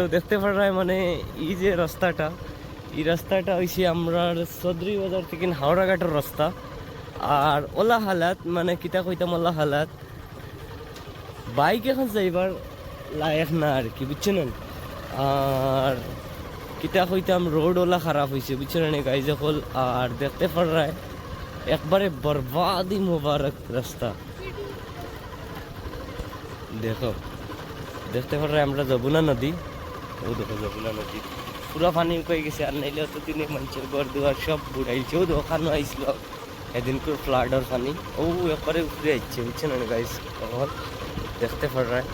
তো দেখতে পারায় মানে এই যে রাস্তাটা, এই রাস্তাটা হইছে আমরা চৌধুরী বাজার থেকে হাওড়াঘাটের রাস্তা। আর ওলা হালাত মানে কিতা কইতাম, ওলা হালাত বাইক এখন যাইবার লায়ক না আর কি, বুঝছেন। আর কিতা কইতাম রোড ওলা খারাপ হয়েছে, বুঝছেন গাই যখন। আর দেখতে পারায় একবারে বরবাদি মোবারক রাস্তা। দেখো দেখতে পারায় আমরা যমুনা নদী, ও দেখো যমুনা নদী পুরা পানি কয়ে গেছে। আর নাইলে তো তিনি মানুষের ঘর দুয়ার সব বুড়াইছে। ও ওখানে আইসল এদিনকার ফ্লাডর পানি, ও একবারে উপরে আইছে, বুঝছেন গাইস। তখন দেখতে পারায়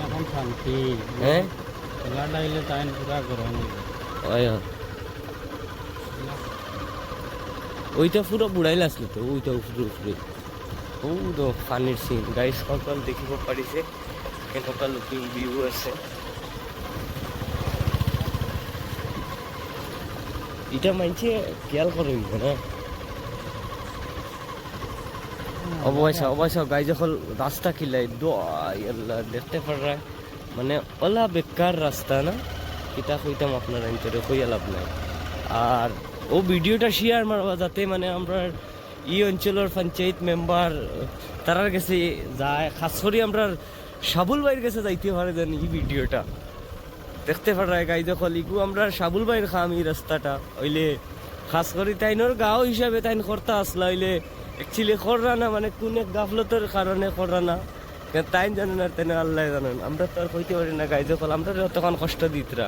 এখন শান্তি। হ্যাঁ ফ্লাড আইলে টাইম পুরা গরম হয়ে যায়। ওই ওইটা পুরো বুড়াইল আসলো তো, ওইটা উপরে উপরে ও তো পানির সিন গাইস। সকল দেখিব পারিছে কেনেকুৱা লুকিং ভিউ আছে। এটা মানছে খেয়াল করে না অবশ্য গাই যখন রাস্তা খিলাই আল্লাহ দেখতে পারায় মানে ওলা বেকার রাস্তা না, কিতা কইতাম আপনারা ইন্তরে কইয়া লাভ নাই। আর ও ভিডিওটা শেয়ার মারবা যাতে মানে আমরা এই অঞ্চলের পঞ্চায়েত মেম্বার তারার কাছে যায়, খাস করে আমরা সাবুল ভাইয়ের কাছে যাইতে পারে যেন এই ভিডিওটা দেখতে পারায় গাই যখন ইগু আমরা সাবুল ভাইয়ের খাম এই রাস্তাটা হইলে খাস করে তাইনোর গাঁও হিসাবে তাইন করতে আসলা হইলে অ্যাকচুয়ালি কররা না, মানে কোন এক গাফলতের কারণে কররা না, তাই জানেন আর তাই আল্লাহ জানেন। আমরা তো আর কইতে পারি না গাই যখন আমরা তখন কষ্ট দিতরা,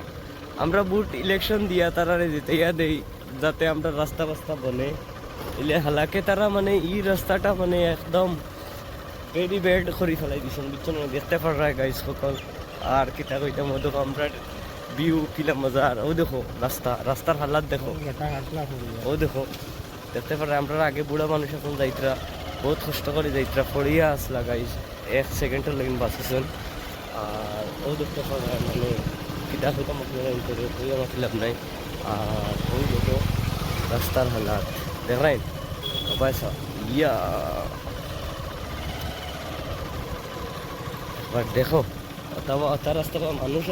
আমরা বুট ইলেকশন দিয়া তারারে যেতে দেই যাতে আমরা রাস্তা বাস্তা বনে এলে হালাকে তারা মানে এই রাস্তাটা মানে একদম ভেরি ব্যাড করে ফেলাই দিছেন, বুঝছেন। দেখতে পারায় গাইস সকল। আর কিতা কইতাম ও দেখো আমরা ভিউ কিলা মজার। ও দেখো রাস্তার হালাত দেখো, ও দেখো দেখতে পারে। আমরা আগে বুড়া মানুষ এখন যাইতরা বহুত কষ্ট করে যাইতরা, পড়িয়া আসলা গাইস, 1 সেকেন্ডের লাগিন বাঁচেছেন। আর ও দেখতে পারে মানে কিতা কইতাম আপনারা ভিতরে কইয়া মাতিলাম নাই। আর ওই দেখো রাস্তার হালাত দেখাইন পয়সা ইয়া। এবার দেখো অতা রাস্তা মানুষ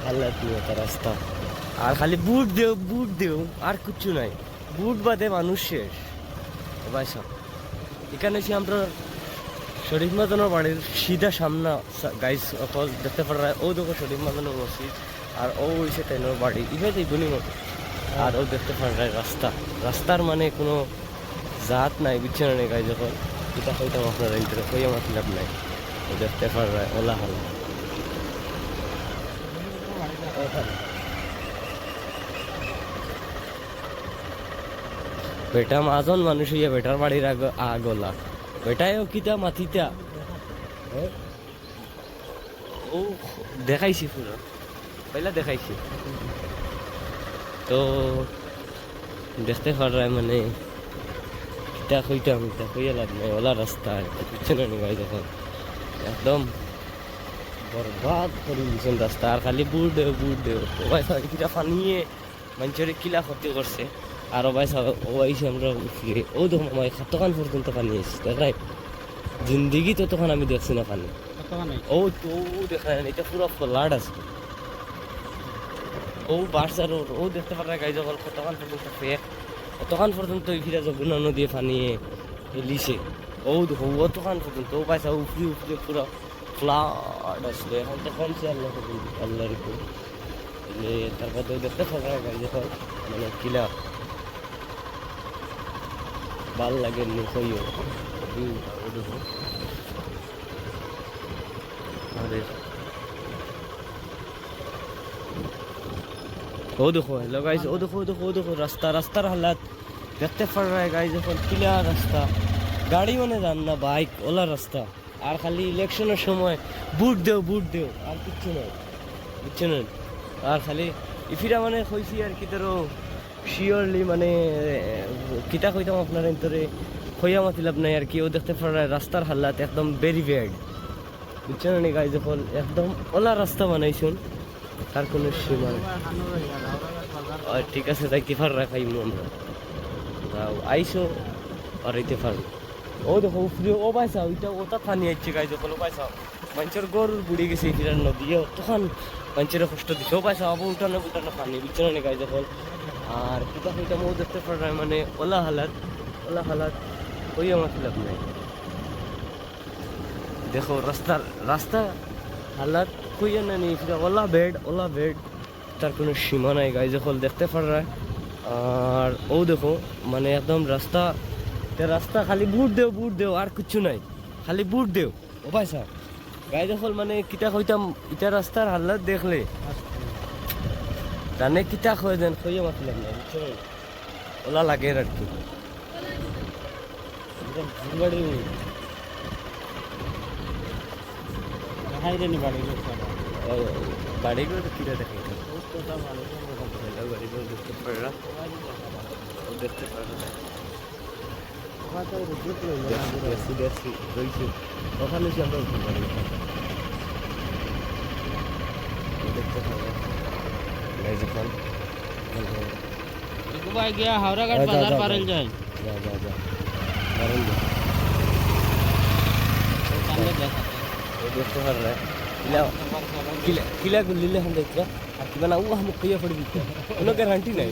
হালাত নিয়ে অতা রাস্তা। আর খালি বুট দেও আর কিচ্ছু নাই, বুট বাদে মানুষ শেষ পয়সা। এখানে এসে আমরা শরীফ মাদানোর বাড়ির সিধা সামনা গাইস অকল দেখতে পারা। ও দেখো শরীফ মাদানোর মসজিদ, আর ও হয়েছে তাইনোর বাড়ি ইভাবে যাইবনি মতো। আর ও দেখতে পারায় রাস্তার মানে কোনো জাত নাই, বুঝছে না গাই যখন এটা কইতাম আপনারা ইন্টারে কইয়া মাতলাম নাই। ও দেখতে পারায় ওলা হালা বেটা মাজন মানুষ হইয়া বেটার বাড়ির আগলা বেটায়ও কিতা মাথিতা। ও দেখাইছি পুরো পয়লা দেখাইছি তো দেখতে পারায় মানে কিতা কইতাম এটা কইয়া লাভ নাই। ওলা রাস্তা আর বুঝছে না গাই যখন একদম বরবাদ করে দিয়েছেন রাস্তা। আর খালি বুট দেও কিটা ফানিয়ে মানুষের কিলা ক্ষতি করছে। আর ও আইসে আমরা উঠিয়ে ও দেখো মামাই কতক্ষণ পর্যন্ত পানি এসেছে দেখাই জিন্দিগি তো তখন আমি দেখছি না পানি। ও তো দেখা এটা পুরো ফ্লাড আছে। ও বাসার ও দেখতে পারে গাই যখন কতক্ষণ পর্যন্ত কতক্ষণ পর্যন্ত ফিরে যমুনা নদী পানিয়ে লিছে। ও দেখো অতক্ষণ পর্যন্ত ও পয়সা উফরে পুরো ফ্লাড আসলো। এখন তো কমছে আল্লাহর উপর। তারপর তো দেখতে পারে গাই যখন মানে কিলা ভাল লাগে কইও ও দেখো হ্যালো গাইজ, ও দেখো রাস্তার হালাত দেখতে পারায় গাই যখন ক্লিয়ার রাস্তা, গাড়ি মানে যান না বাইক ওলা রাস্তা। আর খালি ইলেকশনের সময় বুট দেও আর কিচ্ছু নয়, বুঝছেন। আর খালি ইফিরা মানে কইছি আর কি তোর শিওরলি মানে কিতা কইতাম আপনার ভিতরে খইয়া মাতিলাম নাই আর কি। ও দেখতে পারায় রাস্তার হালাত একদম ভেরি ব্যাড, বুঝছেন নি গাই যখন একদম ওলা রাস্তা বানাইছুন তার কোনো সীমা নেই। ঠিক আছে যাইতে পার রাখাইমু আমরা আইসো আর হইতে পারবো। ও দেখো উপরে ও পাইছা ওইটা ওটা থানি আসছে গাই যখন ও পাইছা মানুষের গরুর বুড়ি গেছে ফিরার নদী তখন মানুষের কষ্ট দিচ্ছে ও পাইছা আবার উঠানো উঠানো পানি বুঝছো না গাই যখন আর কিতা হইতাম ও দেখতে পারা মানে ওলা হালাত ওই আমার লাভ নাই দেখো রাস্তা হালাত কইয়া না নেই ফিরা ওলা বেড তার কোনো সীমা নাই গাই যখন দেখতে পারা আর ও দেখো মানে একদম রাস্তা খালি বুট দেও আর কিছু নাই খালি বুট দেও ও পাইছা গাই যখন মানে কিতা কইতাম ইটা রাস্তার হালাত দেখলে জানে কিতা কয় দেন কইয়া মাতিলাম না বুঝছো ওলা লাগে আর কি হাইরে বাড়ি বাড়িগুলো তো কিরা দেখে বাড়িগুলো দেখতে পারা দেখতে পারা দেখছি রয়েছে ওখানে আমরা উঠতে পারি দেখতে পারা যখন ভাই গিয়া হাওড়াঘাট বাজার পারেল যায় যা কারণ সামনে দেখা দেখতে পারা কিলা গুলিলে হান দেখরা আর কিবা না ও হামুক কইয়া পড়ি দিতে কোনো গ্যারান্টি নাই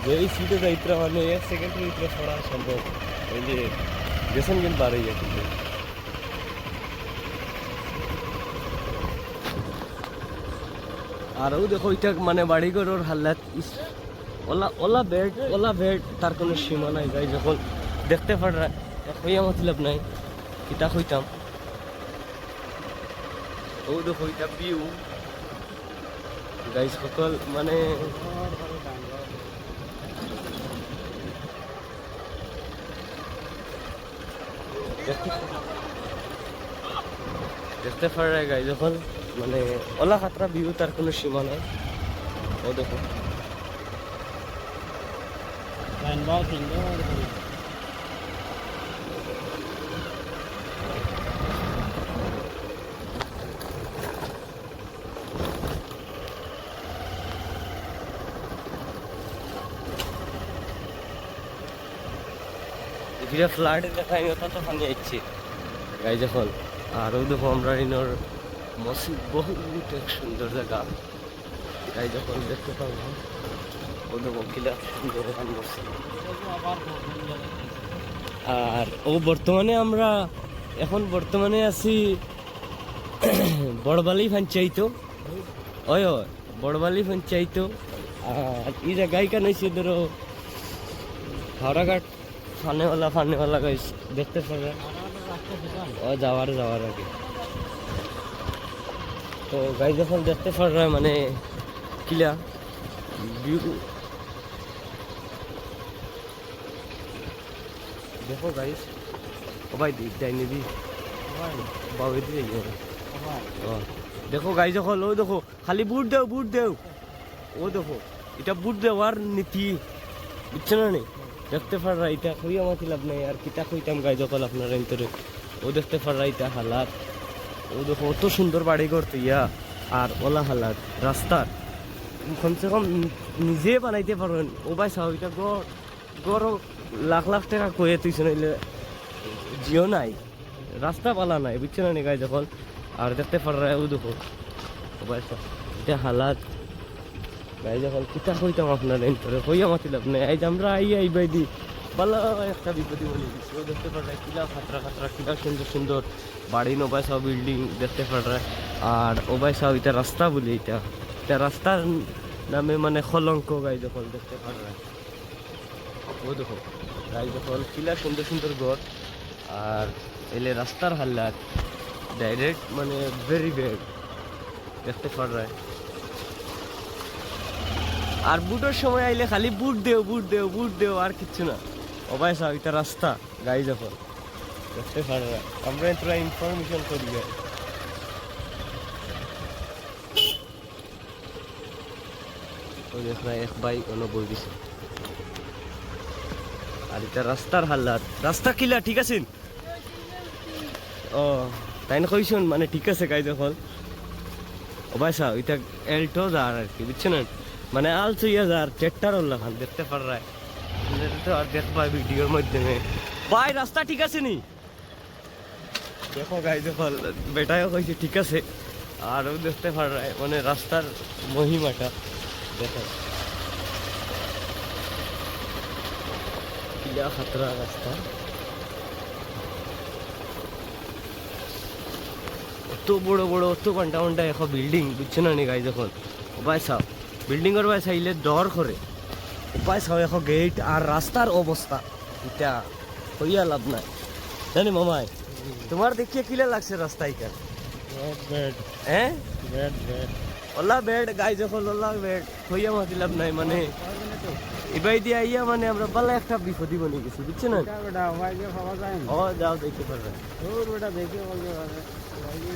ওই এই সিটে যাইত্রা মানে 1 সেকেন্ডের ভিতরে পড়া সম্ভব ওই যে গেছেন কিন্তু বার হয়ে যাচ্ছে আর ও দেখো এটা মানে বাড়িঘরের হালাত ওলা বেড তার কোনো সীমা নাই গাই যখন দেখতে পারা হইয়া মতলব নাই কিতা হইতাম ও দেখো এটা ভিউ গাই সকল মানে দেখতে পারা গাই যখন মানে ওলা খাতরা ভিউ তার কোনো সীমা নাই ও দেখো লাইনবাও সুন্দর যেটা ফ্লাডে দেখাই ওটা তো ফানি যাচ্ছে গাই যখন আরও দেখো আমরা ইনোর মসজিদ বহুত এক সুন্দর জায়গা গাই যখন দেখতে পাবো ও দেখো কিলা সুন্দর এখন মসজিদ আর ও বর্তমানে আছি বড়বালি পঞ্চায়েত ওই বড়বালি পঞ্চায়েত আর এই জায়গায় কেন হয়েছে ধরো হাওড়াঘাট ফানেওয়ালা গাইস দেখতে পাবে ও যাওয়ার আগে তো গাই যখন দেখতে পারা মানে কিলা ভিউ দেখো গাইস ও ভাই যাই নিবি বাবু দিয়ে দেখো গাই যখন ও দেখো খালি বুট দেও ও দেখো এটা বুট দেওয়ার নীতি বুঝছো না নেই দেখতে পারা এটা কইয়া মাতি লাভ নাই আর কিতা কইতাম গাই যখন আপনার অন্তরে ও দেখতে পারা এটা হালাত ও দেখো অত সুন্দর বাড়ি করতে ইয়া আর ওলা হালাত রাস্তার কমসে কম নিজে বানাইতে পারবেন ও ভাই চাও এটা গড় লাখ টাকা কয়ে তুইছে নইলে জিও নাই রাস্তা পালা নাই বুঝছো না নি গাই যখন আর দেখতে পারা ও দেখো ও ভাই এটা হালাত গাই যখন কিতা কইতাম আপনার এন্তরে কইয়া মাতি লাভ নাই আজ আমরা আইবাই দি ভালো একটা বিপদে বলে দিচ্ছি ও দেখতে পারা কিলা খাতরা কিলা সুন্দর বাড়ি নবাই সব বিল্ডিং দেখতে পারা আর ওবাই সব এটা রাস্তা বলি এটা রাস্তার নামে মানে কলঙ্ক গাই যখন দেখতে পারা ও দেখো গাই যখন কিলা সুন্দর ঘর আর এলে রাস্তার হাল্লাত ডাইরেক্ট মানে ভেরি ব্যাড দেখতে পারা আর বুটের সময় আইলে খালি বুট দেও আর কিচ্ছু না ওবাই সব এটা রাস্তা গাই যখন দেখতে পারা আমরা তোরা ইনফরমেশন করি গাই এক ভাই কোনো বই দিছে আর এটা রাস্তার হাল্লাত রাস্তা কিলা ঠিক আছে ও তাই না কইছুন মানে ঠিক আছে গাই যখন ও ভাই সাহ এটা এলটো যার আর কি বুঝছেন মানে আলসুইয়া যার চেট্টার উল্লাখান দেখতে পার তো আর দেখবা ভিডিওর মাধ্যমে। ভাই রাস্তা ঠিক আছে নি? দেখো গাই দেখো বেটাও কইছে ঠিক আছে, আরও দেখতে পারা মানে রাস্তার মহিমাটা দেখো কিলা খাতরা রাস্তা। অত বড় বড় অত ঘন্টা ঘন্টা এখন বিল্ডিং বুঝছো না নি গাই যখন উপায় চাও বিল্ডিংয়ের বাই চাইলে ডর করে উপায় চাও এখন গেট আর রাস্তার অবস্থা এটা হইয়া লাভ নাই জানি মামাই। তোমার দেখিয়ে কিলা লাগছে রাস্তা এটা? বেড বেড হ্যাঁ বেড বেড ওলা বেড গাই যখন ওলা বেড হইয়া মাতি লাভ নাই মানে এবার দিয়ে আইয়া মানে আমরা পালা একটা বিপদই বনে গেছি বুঝছো না? এটা বেটা ভাই যে পাওয়া যায় না। ও যাও দেখতে পারবে। দূর বেটা দেখে বলতে পারে ভাই যে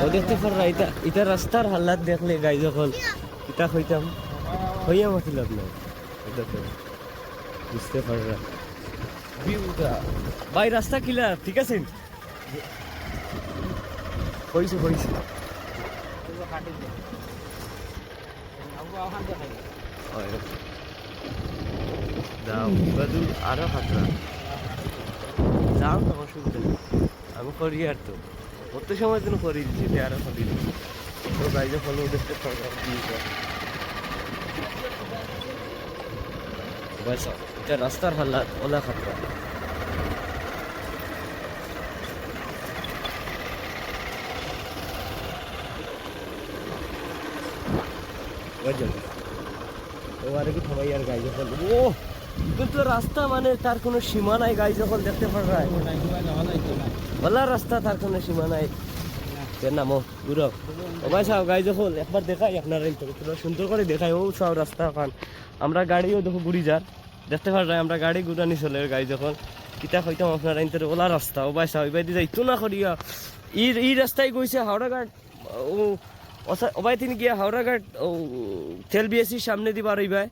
ও দেখতে পাররা এটা এটা রাস্তার হালাত দেখলে গাই যখন এটা হইতাম হইয়া মাতি লাভ নাই। দেখো বুঝতে পাররা ভিউটা ভাই রাস্তা কিলা ঠিক আছে কইছে কইছে যাও বাদু আরো খাতরা যাও তো অসুবিধা নেই আমি করি আর তো কত সময় জন্য করি দিচ্ছি আরো করি তো গাইজে ফলো দেখতে পারবো এটা রাস্তার হালাত ওলা খাতরা। কি সবাই আর গাই যখন ও কিন্তু রাস্তা মানে তার কোনো সীমা নাই গাই যখন দেখতে পারা বলা রাস্তা তার কোনো সীমা নাই। নামো ঘুরো ও ভাই সাও গাই যখন একবার দেখাই আপনারা সুন্দর করে দেখাই ও সব রাস্তা খান আমরা গাড়িও দেখো ঘুরি যার দেখতে পারা আমরা গাড়ি ঘুরানি চলে গাই যখন কিতা হইতাম আপনারা ইন্তর ওলা রাস্তা ও ভাই সাও এবার দিয়ে যাইতো না করিয়া ই রাস্তায় গেছে হাওড়াঘাট ও ওবাই তিনি গিয়া হাওড়াঘাট ও তেল বিএসির সামনে দিবার ওইবাই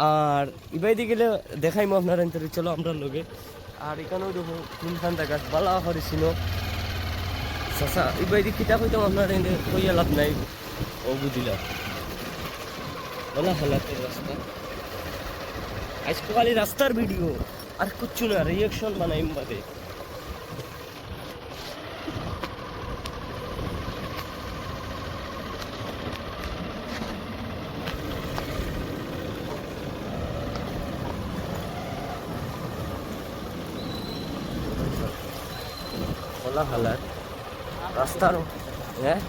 আর ইবাই দিয়ে গেলে দেখাইমো আপনারা ইন্তর চলো আমরা লগে আর এখানেও দেখো কোনখান গাছ বালা করেছিল চাচা ইবাই দিয়ে কিতা হইতাম আপনারা কইয়া লাভ নাই ও বুঝিলাম বলা হালাতের রাস্তা আজকে খালি রাস্তার ভিডিও আর কিচ্ছু না রিয়াকশন বানাইম বাদে। বলা হালাত রাস্তার হ্যাঁ